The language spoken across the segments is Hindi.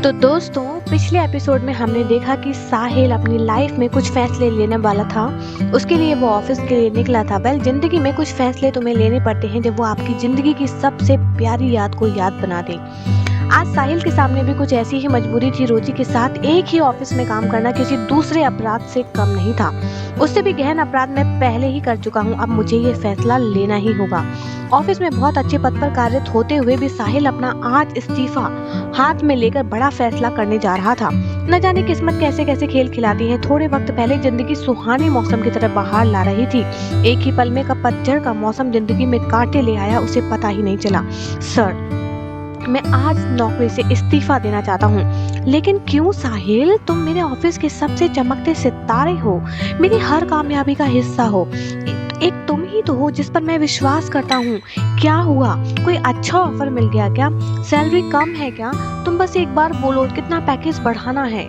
तो दोस्तों, पिछले एपिसोड में हमने देखा कि साहिल अपनी लाइफ में कुछ फैसले लेने वाला था। उसके लिए वो ऑफिस के लिए निकला था। जिंदगी में कुछ फैसले तुम्हें लेने पड़ते हैं जब वो आपकी जिंदगी की सबसे प्यारी याद को याद बना दे। आज साहिल के सामने भी कुछ ऐसी ही मजबूरी थी। रोजी के साथ एक ही ऑफिस में काम करना किसी दूसरे अपराध से कम नहीं था। उससे भी गहन अपराध मैं पहले ही कर चुका हूँ। अब मुझे ये फैसला लेना ही होगा। ऑफिस में बहुत अच्छे पद पर कार्यरत होते हुए भी साहिल अपना आज इस्तीफा हाथ में लेकर बड़ा फैसला करने जा रहा था। न जाने किस्मत कैसे कैसे खेल खिलाती है। थोड़े वक्त पहले जिंदगी सुहाने मौसम की तरफ बाहर ला रही थी। एक ही पल में कब पतझड़ का मौसम जिंदगी में कांटे ले आया उसे पता ही नहीं चला। सर, मैं आज नौकरी से इस्तीफा देना चाहता हूँ। लेकिन क्यों साहिल? तुम मेरे ऑफिस के सबसे चमकते सितारे हो, मेरी हर कामयाबी का हिस्सा हो। एक तुम ही तो हो जिस पर मैं विश्वास करता हूँ। क्या हुआ? कोई अच्छा ऑफर मिल गया क्या? सैलरी कम है क्या? तुम बस एक बार बोलो कितना पैकेज बढ़ाना है।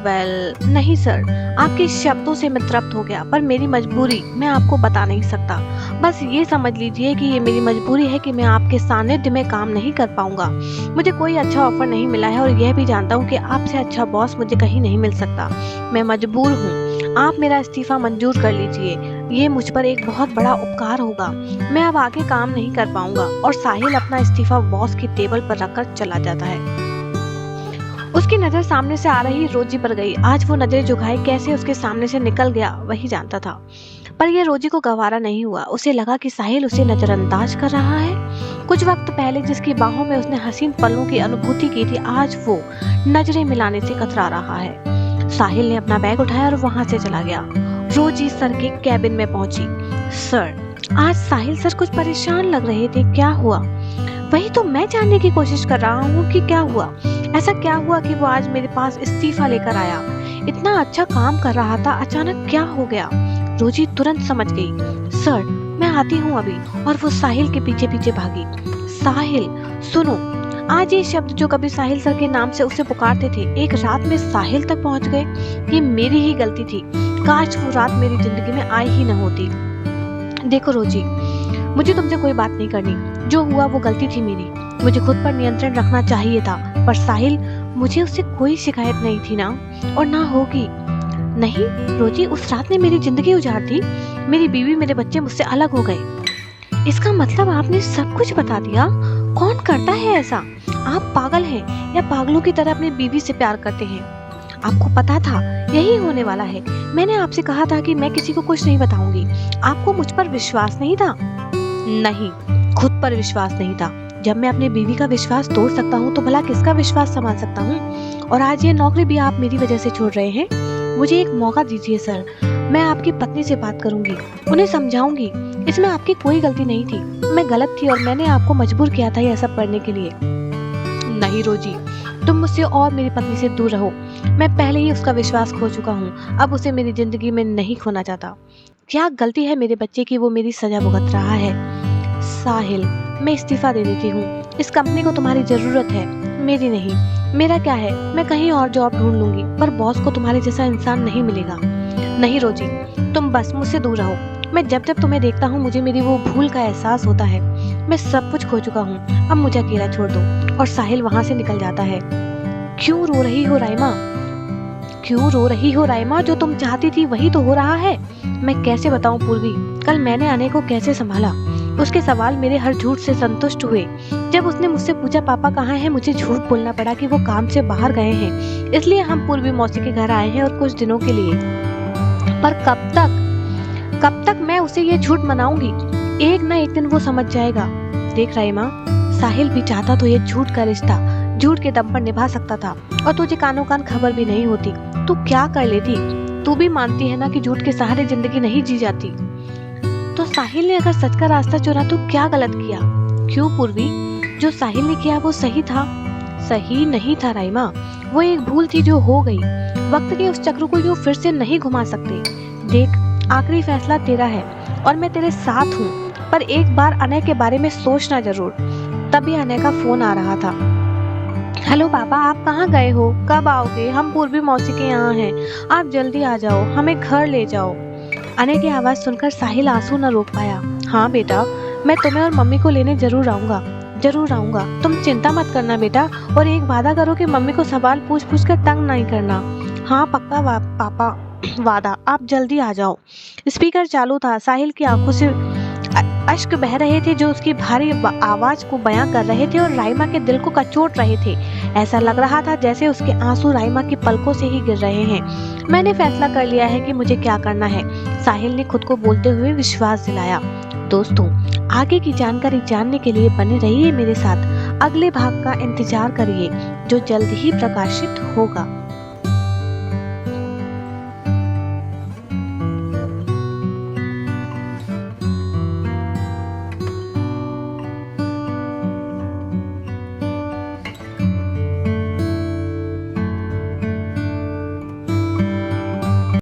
नहीं सर, आपके शब्दों से मैं तृप्त हो गया, पर मेरी मजबूरी मैं आपको बता नहीं सकता। बस ये समझ लीजिए कि ये मेरी मजबूरी है कि मैं आपके सानिध्य में काम नहीं कर पाऊंगा। मुझे कोई अच्छा ऑफर नहीं मिला है और यह भी जानता हूँ कि आपसे अच्छा बॉस मुझे कहीं नहीं मिल सकता। मैं मजबूर हूँ। आप मेरा इस्तीफा मंजूर कर लीजिए। ये मुझ पर एक बहुत बड़ा उपकार होगा। मैं अब आगे काम नहीं कर पाऊंगा। और साहिल अपना इस्तीफा बॉस की टेबल पर रखकर चला जाता है। उसकी नजर सामने से आ रही रोजी पर गई। आज वो नजरें झुकाए कैसे उसके सामने से निकल गया वही जानता था। पर यह रोजी को गवारा नहीं हुआ। उसे लगा कि साहिल उसे नजरअंदाज कर रहा है। कुछ वक्त पहले जिसकी बाहों में उसने हसीन पलों की अनुभूति की थी, आज वो नजरें मिलाने से कतरा रहा है। साहिल ने अपना बैग उठाया और वहां से चला गया। रोजी सर के कैबिन में पहुंची। सर, आज साहिल सर कुछ परेशान लग रहे थे। क्या हुआ? वही तो मैं जानने की कोशिश कर रहा हूँ कि क्या हुआ। ऐसा क्या हुआ कि वो आज मेरे पास इस्तीफा लेकर आया? इतना अच्छा काम कर रहा था, अचानक क्या हो गया? रोजी तुरंत समझ गई। सर, मैं आती हूँ अभी। और वो साहिल के पीछे पीछे भागी। साहिल, सुनो। आज ये शब्द जो कभी साहिल सर के नाम से उसे पुकारते थे, एक रात में साहिल तक पहुंच गए। ये मेरी ही गलती थी। काश वो रात मेरी जिंदगी में आई ही न होती। देखो रोजी, मुझे तुमसे कोई बात नहीं करनी। जो हुआ वो गलती थी मेरी। मुझे खुद पर नियंत्रण रखना चाहिए था। पर साहिल, मुझे उससे कोई शिकायत नहीं थी ना, और ना होगी। नहीं रोजी, उस रात ने मेरी जिंदगी उजाड़ दी। मेरी बीवी, मेरे बच्चे मुझसे अलग हो गए। इसका मतलब आपने सब कुछ बता दिया? कौन करता है ऐसा? आप पागल हैं या पागलों की तरह अपनी बीवी से प्यार करते हैं? आपको पता था यही होने वाला है। मैंने आपसे कहा था कि मैं किसी को कुछ नहीं बताऊंगी। आपको मुझ पर विश्वास नहीं था? नहीं, खुद पर विश्वास नहीं था। जब मैं अपनी बीवी का विश्वास तोड़ सकता हूँ तो भला किसका विश्वास संभाल सकता हूँ? और आज ये नौकरी भी आप मेरी वजह से छोड़ रहे हैं। मुझे एक मौका दीजिए सर। मैं आपकी पत्नी से बात करूंगी, उन्हें समझाऊंगी। इसमें आपकी कोई गलती नहीं थी। मैं गलत थी और मैंने आपको मजबूर किया था यह सब करने के लिए। नहीं रोजी, तुम मुझसे और मेरी पत्नी से दूर रहो। मैं पहले ही उसका विश्वास खो चुका हूँ। अब उसे मेरी जिंदगी में नहीं खोना चाहता। क्या गलती है मेरे बच्चे की वो मेरी सजा भुगत रहा है? साहिल, मैं इस्तीफा दे देती हूँ। इस कंपनी को तुम्हारी जरूरत है, मेरी नहीं। मेरा क्या है, मैं कहीं और जॉब ढूंढ लूंगी, पर बॉस को तुम्हारे जैसा इंसान नहीं मिलेगा। नहीं रोजी, तुम बस मुझसे दूर रहो। मैं जब जब तुम्हें देखता हूँ मुझे मेरी वो भूल का एहसास होता है। मैं सब कुछ खो चुका हूँ। अब मुझे अकेला छोड़ दो। और साहिल वहां से निकल जाता है। क्यों रो रही हो राइमा? क्यों रो रही हो राइमा? जो तुम चाहती थी वही तो हो रहा है। मैं कैसे बताऊं पूर्वी, कल मैंने अनय को कैसे संभाला। उसके सवाल मेरे हर झूठ से संतुष्ट हुए। जब उसने मुझसे पूछा पापा कहाँ हैं, मुझे झूठ बोलना पड़ा कि वो काम से बाहर गए हैं। इसलिए हम पूर्वी मौसी के घर आए हैं और कुछ दिनों के लिए। पर कब तक मैं उसे ये झूठ मनाऊंगी? एक न एक दिन वो समझ जाएगा। देख राइमा, साहिल भी चाहता तो ये झूठ का रिश्ता झूठ के दम पर निभा सकता था और तुझे कानों कान खबर भी नहीं होती। तू क्या कर लेती? तू भी मानती है ना कि झूठ के सहारे जिंदगी नहीं जी जाती। तो साहिल ने अगर सच का रास्ता चुना तो क्या गलत किया? क्यों पूर्वी, जो साहिल ने किया वो सही था? सही नहीं था राइमा, वो एक भूल थी जो हो गई। वक्त के उस चक्र को यूं फिर से नहीं घुमा सकते। देख, आखिरी फैसला तेरा है और मैं तेरे साथ हूँ। पर एक बार अनय के बारे में सोचना जरूर। तभी अनय का फोन आ रहा था। हेलो पापा, आप कहाँ गए हो? कब आओगे? हम पूर्वी मौसी के यहाँ हैं। आप जल्दी आ जाओ, हमें घर ले जाओ। अनय की आवाज सुनकर साहिल आंसू न रोक पाया। हाँ बेटा, मैं तुम्हें और मम्मी को लेने जरूर आऊंगा। जरूर आऊंगा। तुम चिंता मत करना बेटा, और एक वादा करो कि मम्मी को सवाल पूछ पूछ कर तंग नहीं करना। हाँ पक्का पापा, वादा। आप जल्दी आ जाओ। स्पीकर चालू था। साहिल की आंखों से अश्क बह रहे थे जो उसकी भारी आवाज को बयां कर रहे थे और राइमा के दिल को कचोट रहे थे। ऐसा लग रहा था जैसे उसके आंसू राइमा की पलकों से ही गिर रहे हैं। मैंने फैसला कर लिया है कि मुझे क्या करना है, साहिल ने खुद को बोलते हुए विश्वास दिलाया। दोस्तों, आगे की जानकारी जानने के लिए बने रहिए मेरे साथ। अगले भाग का इंतजार करिए जो जल्द ही प्रकाशित होगा।